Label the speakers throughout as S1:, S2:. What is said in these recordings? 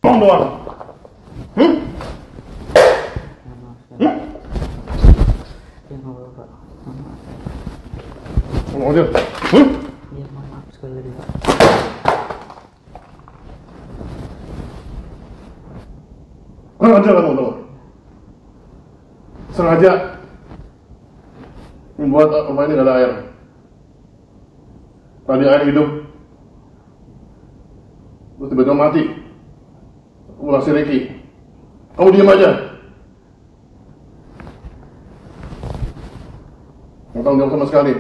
S1: Ngomong doang. Hmm? Hmm?
S2: Ya nggak apa-apa Pak.
S1: Ngomong aja. Hmm?
S2: Iya maaf sekali lagi Pak.
S1: Sengaja kamu tuh. Sengaja membuat rumah ini gak ada air. Tadi air hidup, terus tiba-tiba mati. Ulah si Ricky. Kamu diam aja. Nggak tanggung jawab sama sekali.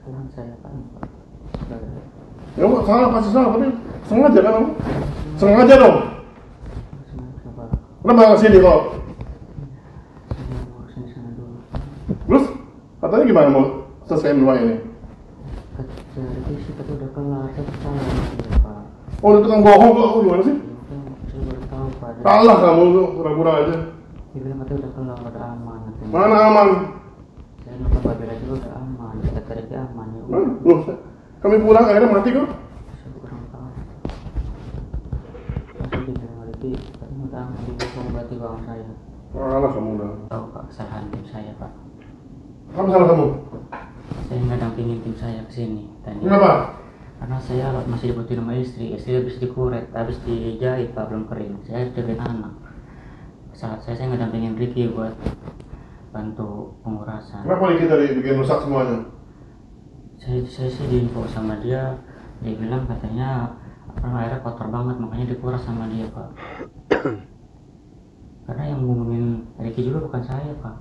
S2: Salah saya Pak.
S1: Ya Pak, salah pasti salah, tapi sengaja kan kamu? Sengaja dong.
S2: Sengaja Pak.
S1: Kenapa nggak sini kok?
S2: Saya mau kesini sana dulu.
S1: Terus katanya gimana mau selesaiin rumah ini?
S2: Kata Ricky sih kata udah kelar, saya percaya sama dia Pak.
S1: Oh, itu tukang bohong kok. Oh, gimana sih?
S2: Ya mungkin saya baru tahu Pak.
S1: Salah kamu tuh, pura-pura aja.
S2: Dia bilang katanya udah kelar, udah aman katanya.
S1: Mana aman?
S2: Saya nelfon Mbak Bella juga udah aman, kata Ricky aman ya.
S1: Mana? Loh, kami pulang akhirnya mati kok.
S2: Saya kurang tahu. Masa dia bilang Ricky katanya udah aman, dia bohong berarti bang saya.
S1: Salah kamu udah.
S2: Tahu Pak kesalahan tim saya Pak.
S1: Apa salah kamu?
S2: Saya nggak dampingin tim saya ke sini tadi.
S1: Kenapa?
S2: Karena saya masih dibutuhin sama istri habis dikuret, habis dijahit Pak, belum kering. Saya jagain anak. Saat saya nggak dampingin Ricky buat bantu pengurasan.
S1: Kenapa Ricky tadi bikin rusak semuanya?
S2: Saya sih diinfo sama dia bilang katanya airnya kotor banget, makanya dikuras sama dia Pak. Karena yang ngomongin Ricky juga bukan saya Pak.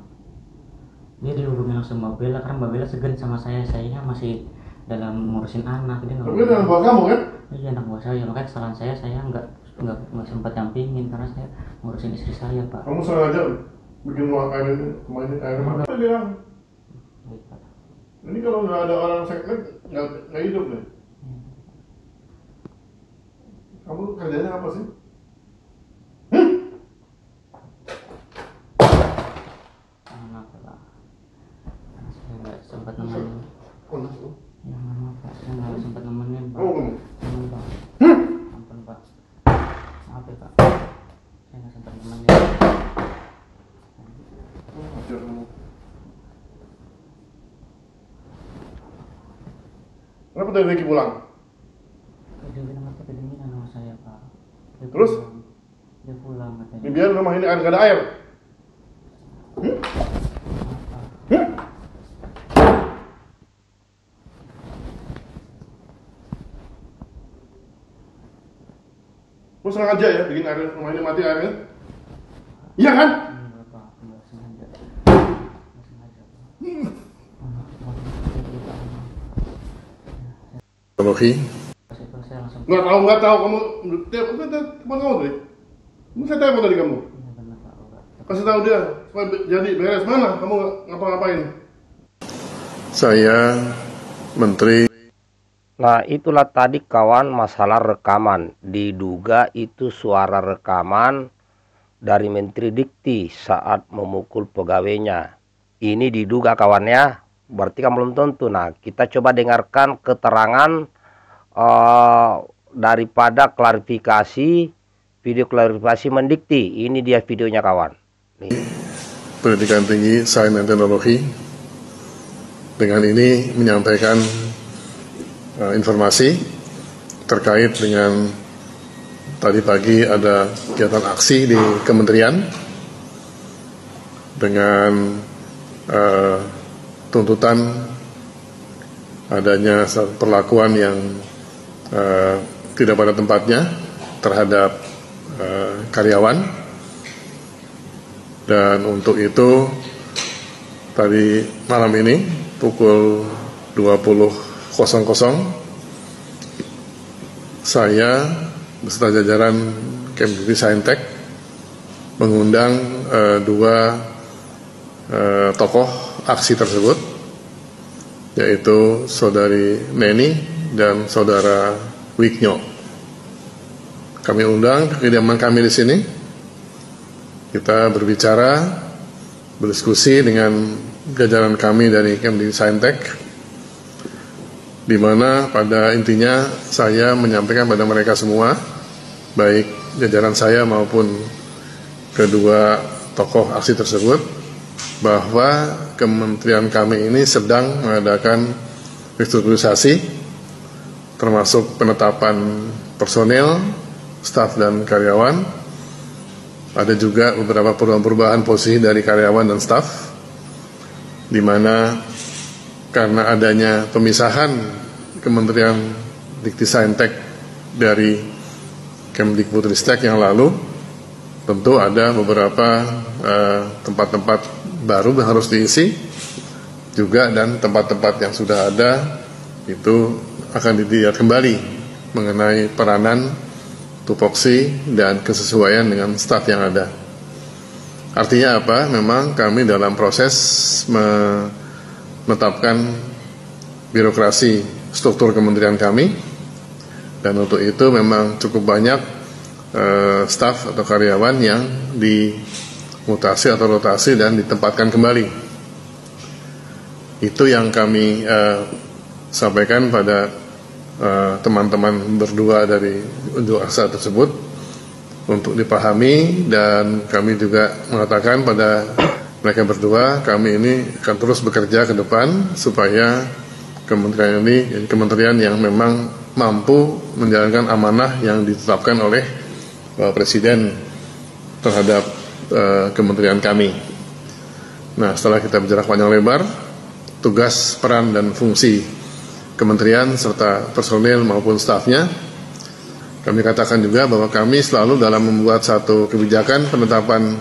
S2: Dia dihubungin langsung Mbak Bella, karena Mbak Bella segan sama saya masih dalam ngurusin anak. Dia nggak.
S1: Tapi dengan buat kamu kan?
S2: Iya anak buah saya, makanya kesalahan saya nggak sempat dampingin karena saya ngurusin istri saya Pak.
S1: Kamu sengaja bikin rumah ini air mana? Saya bilang,
S2: Baik, Pak.
S1: ini kalau nggak ada orang sekret nggak hidup deh. Kamu kerjanya apa sih?
S2: Maaf ya Pak, karena saya nggak sempat nemenin. Ya maaf Pak, saya nggak sempat nemenin Pak.
S1: Kamu.
S2: Ampun Pak. Ampun Pak. Maaf ya Pak, saya nggak sempat nemenin.
S1: Ajar kamu. Kenapa tadi Ricky pulang?
S2: Dia bilang apa kedinginan sama saya Pak. Dia
S1: Terus?
S2: pulang. Dia pulang katanya.
S1: Ini biar rumah ini nggak ada air. Lu sengaja ya bikin air rumah ini mati airnya? Iya kan?
S2: Enggak Pak, enggak sengaja. Enggak sengaja Pak.
S1: Lohi?
S2: Saya langsung.
S1: Nggak tahu kamu telepon kamu tadi. Ini saya telepon tadi kamu.
S2: Iya benar Pak.
S1: Kasih tahu dia supaya jadi beres. Mana kamu ngapa-ngapain?
S3: Saya Menteri.
S4: Nah itulah tadi kawan masalah rekaman. Diduga itu suara rekaman dari Menteri Dikti saat memukul pegawainya. Ini diduga kawannya, berarti kan belum tentu. Nah kita coba dengarkan keterangan daripada klarifikasi, video klarifikasi Mendikti. Ini dia videonya kawan. Nih.
S3: Pendidikan Tinggi Sains dan Teknologi dengan ini menyampaikan informasi terkait dengan tadi pagi ada kegiatan aksi di kementerian dengan tuntutan adanya perlakuan yang tidak pada tempatnya terhadap karyawan. Dan untuk itu tadi malam ini pukul 20.00 saya beserta jajaran Kemdikti Saintek mengundang dua tokoh aksi tersebut, yaitu saudari Neni dan saudara Wiknyo. Kami undang ke kediaman kami di sini. Kita berbicara, berdiskusi dengan jajaran kami dari Kemdikti Saintek, di mana pada intinya saya menyampaikan pada mereka semua, baik jajaran saya maupun kedua tokoh aksi tersebut bahwa kementerian kami ini sedang mengadakan restrukturisasi termasuk penetapan personil, staf dan karyawan. Ada juga beberapa perubahan posisi dari karyawan dan staf, di mana karena adanya pemisahan Kementerian Dikti-Saintek dari Kemdikbudristek yang lalu, tentu ada beberapa tempat-tempat baru yang harus diisi juga, dan tempat-tempat yang sudah ada itu akan dilihat kembali mengenai peranan, tupoksi, dan kesesuaian dengan staf yang ada. Artinya apa? Memang kami dalam proses menetapkan birokrasi struktur kementerian kami, dan untuk itu memang cukup banyak staf atau karyawan yang dimutasi atau rotasi dan ditempatkan kembali. Itu yang kami sampaikan pada teman-teman berdua dari unjuk rasa tersebut untuk dipahami, dan kami juga mengatakan pada mereka berdua, kami ini akan terus bekerja ke depan supaya kementerian ini jadi kementerian yang memang mampu menjalankan amanah yang ditetapkan oleh Presiden terhadap kementerian kami. Nah, setelah kita bicara panjang lebar, tugas, peran, dan fungsi kementerian serta personil maupun stafnya, kami katakan juga bahwa kami selalu dalam membuat satu kebijakan penetapan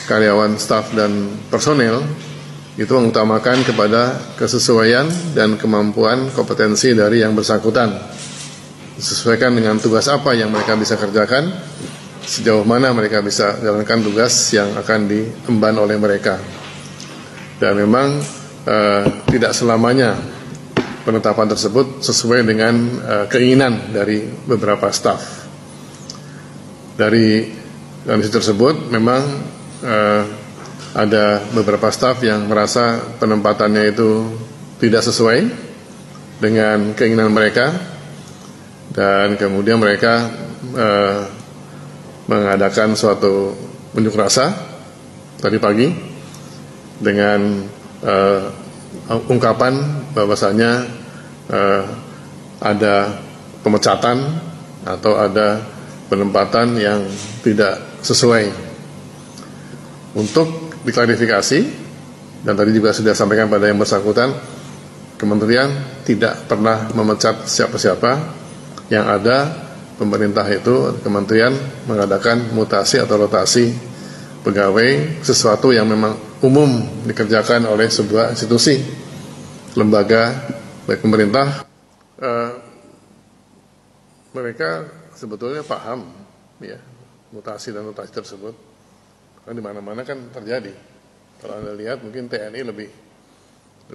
S3: karyawan, staf, dan personil itu mengutamakan kepada kesesuaian dan kemampuan kompetensi dari yang bersangkutan, disesuaikan dengan tugas apa yang mereka bisa kerjakan, sejauh mana mereka bisa jalankan tugas yang akan diemban oleh mereka. Dan memang tidak selamanya penetapan tersebut sesuai dengan keinginan dari beberapa staf. Dari kondisi tersebut memang ada beberapa staf yang merasa penempatannya itu tidak sesuai dengan keinginan mereka, dan kemudian mereka mengadakan suatu unjuk rasa tadi pagi dengan ungkapan bahwasanya ada pemecatan atau ada penempatan yang tidak sesuai. Untuk diklarifikasi, dan tadi juga sudah sampaikan pada yang bersangkutan, kementerian tidak pernah memecat siapa-siapa. Yang ada, pemerintah itu, kementerian mengadakan mutasi atau rotasi pegawai, sesuatu yang memang umum dikerjakan oleh sebuah institusi, lembaga, baik pemerintah. Mereka sebetulnya paham ya mutasi dan rotasi tersebut, kan di mana-mana kan terjadi. Kalau Anda lihat mungkin TNI lebih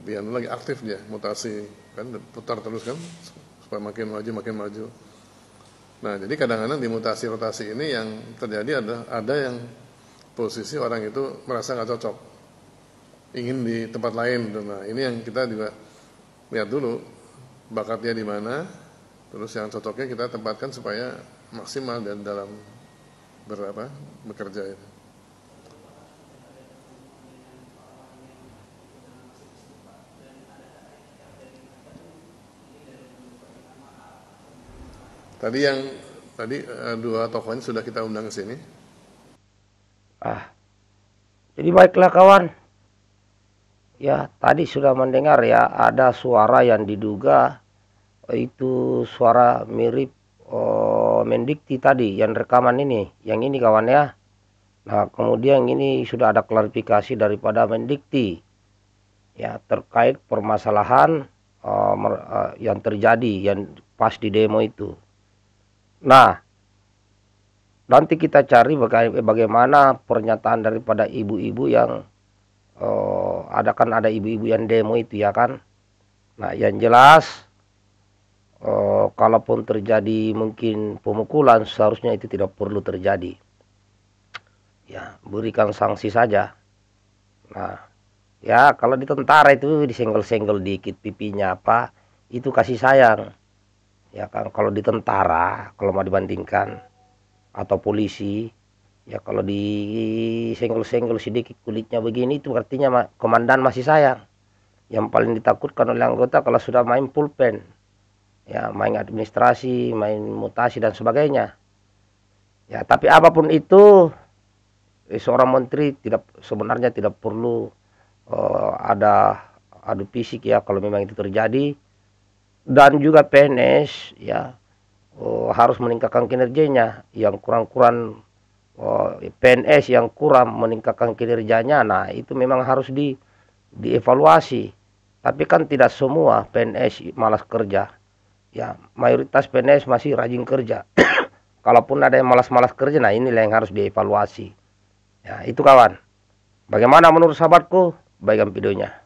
S3: lagi aktif dia mutasi, kan putar terus kan supaya makin maju. Nah, jadi kadang-kadang di mutasi rotasi ini yang terjadi ada yang posisi orang itu merasa nggak cocok, ingin di tempat lain. Nah, ini yang kita juga lihat dulu bakatnya di mana, terus yang cocoknya kita tempatkan supaya maksimal dan dalam bekerja itu. Tadi dua tokohnya sudah kita undang ke sini.
S4: Jadi baiklah kawan. Ya, tadi sudah mendengar ya, ada suara yang diduga itu suara mirip Mendikti tadi yang rekaman ini, yang ini kawan ya. Nah, kemudian ini sudah ada klarifikasi daripada Mendikti ya terkait permasalahan yang terjadi yang pas di demo itu. Nah, nanti kita cari bagaimana pernyataan daripada ibu-ibu yang ada ibu-ibu yang demo itu ya kan. Nah, yang jelas kalaupun terjadi mungkin pemukulan, seharusnya itu tidak perlu terjadi. Ya, berikan sanksi saja. Nah, ya kalau di tentara itu disenggol-senggol dikit pipinya apa, itu kasih sayang. Ya kan, kalau di tentara, kalau mau dibandingkan. atau polisi, ya kalau disenggol-senggol sedikit kulitnya begini, itu artinya komandan masih sayang. Yang paling ditakutkan oleh anggota kalau sudah main pulpen, ya main administrasi, main mutasi dan sebagainya. Ya, tapi apapun itu, seorang menteri sebenarnya tidak perlu ada adu fisik ya kalau memang itu terjadi. Dan juga PNS ya harus meningkatkan kinerjanya. Yang kurang-kurang PNS yang kurang meningkatkan kinerjanya, nah itu memang harus dievaluasi. Tapi kan tidak semua PNS malas kerja. Ya, mayoritas PNS masih rajin kerja. Kalaupun ada yang malas-malas kerja, nah inilah yang harus dievaluasi. Ya, itu kawan. Bagaimana menurut sahabatku? Baikkan videonya.